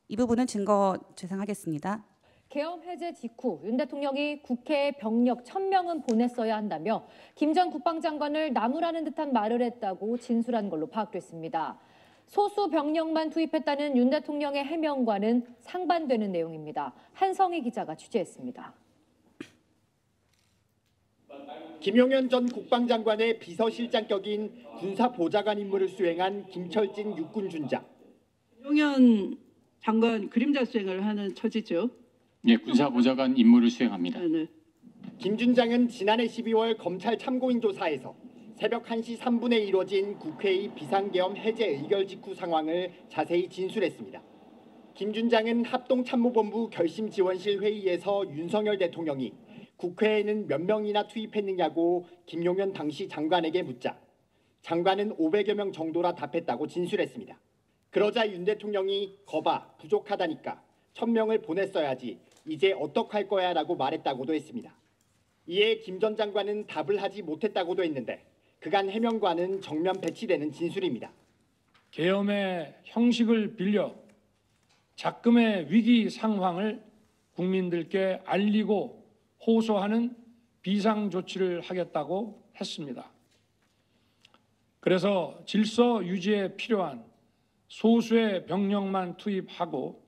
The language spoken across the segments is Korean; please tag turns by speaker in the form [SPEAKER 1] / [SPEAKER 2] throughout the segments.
[SPEAKER 1] 이 부분은 증거 재상하겠습니다.
[SPEAKER 2] 계엄 해제 직후 윤 대통령이 국회에 병력 1,000명은 보냈어야 한다며 김 전 국방장관을 나무라는 듯한 말을 했다고 진술한 걸로 파악됐습니다. 소수 병력만 투입했다는 윤 대통령의 해명과는 상반되는 내용입니다. 한성희 기자가 취재했습니다.
[SPEAKER 3] 김용현 전 국방장관의 비서실장격인 군사보좌관 임무를 수행한 김철진 육군준장.
[SPEAKER 4] 김용현 장관 그림자 수행을 하는 처지죠.
[SPEAKER 5] 예, 군사보좌관 임무를 수행합니다.
[SPEAKER 4] 네.
[SPEAKER 3] 김 준장은 지난해 12월 검찰 참고인 조사에서 새벽 1시 3분에 이뤄진 국회의 비상계엄 해제 의결 직후 상황을 자세히 진술했습니다. 김 준장은 합동참모본부 결심지원실 회의에서 윤석열 대통령이 국회에는 몇 명이나 투입했느냐고 김용현 당시 장관에게 묻자 장관은 500여 명 정도라 답했다고 진술했습니다. 그러자 윤 대통령이 거봐 부족하다니까 1,000명을 보냈어야지 이제 어떡할 거야 라고 말했다고도 했습니다. 이에 김 전 장관은 답을 하지 못했다고도 했는데 그간 해명과는 정면 배치되는 진술입니다.
[SPEAKER 6] 계엄의 형식을 빌려 작금의 위기 상황을 국민들께 알리고 호소하는 비상 조치를 하겠다고 했습니다. 그래서 질서 유지에 필요한 소수의 병력만 투입하고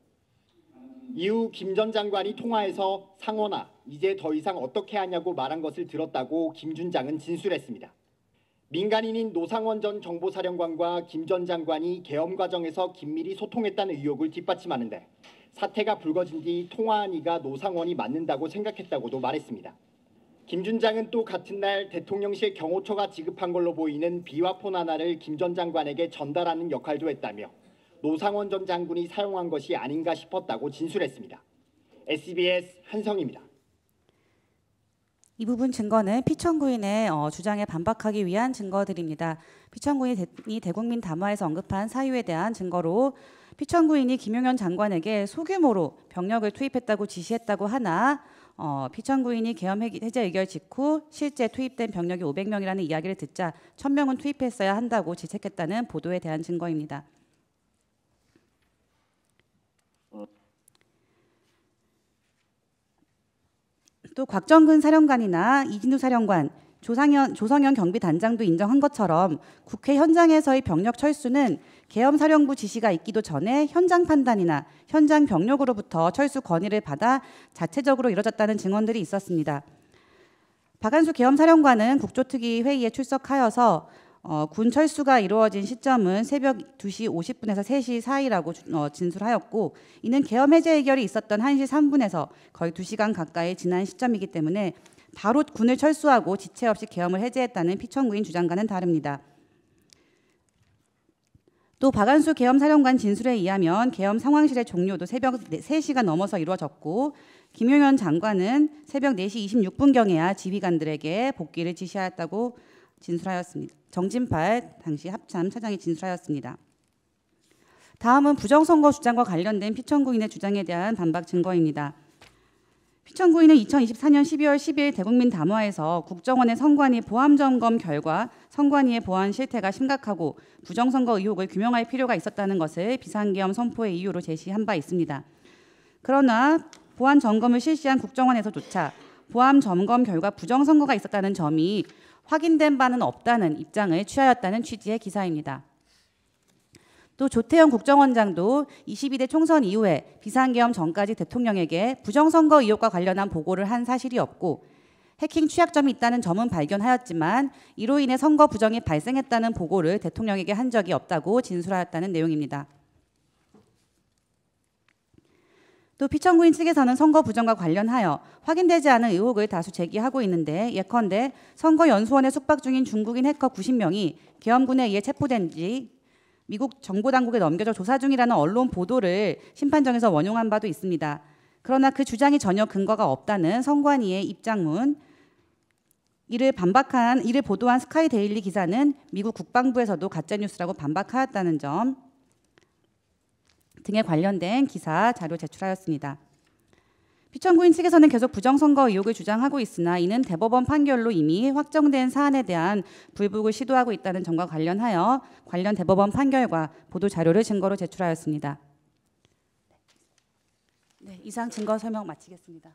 [SPEAKER 3] 이후 김 전 장관이 통화에서 상원아 이제 더 이상 어떻게 하냐고 말한 것을 들었다고 김 준장은 진술했습니다. 민간인인 노상원 전 정보사령관과 김 전 장관이 계엄 과정에서 긴밀히 소통했다는 의혹을 뒷받침하는데 사태가 불거진 뒤 통화한 이가 노상원이 맞는다고 생각했다고도 말했습니다. 김 준장은 또 같은 날 대통령실 경호처가 지급한 걸로 보이는 비화폰 하나를 김 전 장관에게 전달하는 역할도 했다며 노상원 전 장군이 사용한 것이 아닌가 싶었다고 진술했습니다. SBS 한성입니다.
[SPEAKER 1] 이 부분 증거는 피청구인의 주장에 반박하기 위한 증거들입니다. 피청구인이 대국민 담화에서 언급한 사유에 대한 증거로 피청구인이 김용현 장관에게 소규모로 병력을 투입했다고 지시했다고 하나 피청구인이 계엄 해제 의결 직후 실제 투입된 병력이 500명이라는 이야기를 듣자 1,000명은 투입했어야 한다고 질책했다는 보도에 대한 증거입니다. 또 곽정근 사령관이나 이진우 사령관, 조성현 경비단장도 인정한 것처럼 국회 현장에서의 병력 철수는 계엄사령부 지시가 있기도 전에 현장 판단이나 현장 병력으로부터 철수 건의를 받아 자체적으로 이뤄졌다는 증언들이 있었습니다. 박한수 계엄사령관은 국조특위 회의에 출석하여서 군 철수가 이루어진 시점은 새벽 2시 50분에서 3시 사이라고 진술하였고 이는 계엄 해제 의결이 있었던 1시 3분에서 거의 2시간 가까이 지난 시점이기 때문에 바로 군을 철수하고 지체 없이 계엄을 해제했다는 피청구인 주장과는 다릅니다. 또 박한수 계엄사령관 진술에 의하면 계엄 상황실의 종료도 새벽 3시가 넘어서 이루어졌고 김용현 장관은 새벽 4시 26분경에야 지휘관들에게 복귀를 지시하였다고 진술하였습니다. 정진팔 당시 합참 차장이 진술하였습니다. 다음은 부정선거 주장과 관련된 피청구인의 주장에 대한 반박 증거입니다. 피청구인은 2024년 12월 10일 대국민 담화에서 국정원의 선관위 보안 점검 결과 선관위의 보안 실태가 심각하고 부정선거 의혹을 규명할 필요가 있었다는 것을 비상계엄 선포의 이유로 제시한 바 있습니다. 그러나 보안 점검을 실시한 국정원에서조차 보안 점검 결과 부정선거가 있었다는 점이 확인된 바는 없다는 입장을 취하였다는 취지의 기사입니다. 또 조태영 국정원장도 22대 총선 이후에 비상계엄 전까지 대통령에게 부정선거 의혹과 관련한 보고를 한 사실이 없고 해킹 취약점이 있다는 점은 발견하였지만 이로 인해 선거 부정이 발생했다는 보고를 대통령에게 한 적이 없다고 진술하였다는 내용입니다. 또 피청구인 측에서는 선거 부정과 관련하여 확인되지 않은 의혹을 다수 제기하고 있는데 예컨대 선거연수원에 숙박 중인 중국인 해커 90명이 계엄군에 의해 체포된 뒤 미국 정보당국에 넘겨져 조사 중이라는 언론 보도를 심판정에서 원용한 바도 있습니다. 그러나 그 주장이 전혀 근거가 없다는 선관위의 입장문, 이를 보도한 스카이데일리 기사는 미국 국방부에서도 가짜뉴스라고 반박하였다는 점 등에 관련된 기사 자료 제출하였습니다. 피청구인 측에서는 계속 부정선거 의혹을 주장하고 있으나 이는 대법원 판결로 이미 확정된 사안에 대한 불복을 시도하고 있다는 점과 관련하여 관련 대법원 판결과 보도 자료를 증거로 제출하였습니다. 네, 이상 증거 설명 마치겠습니다.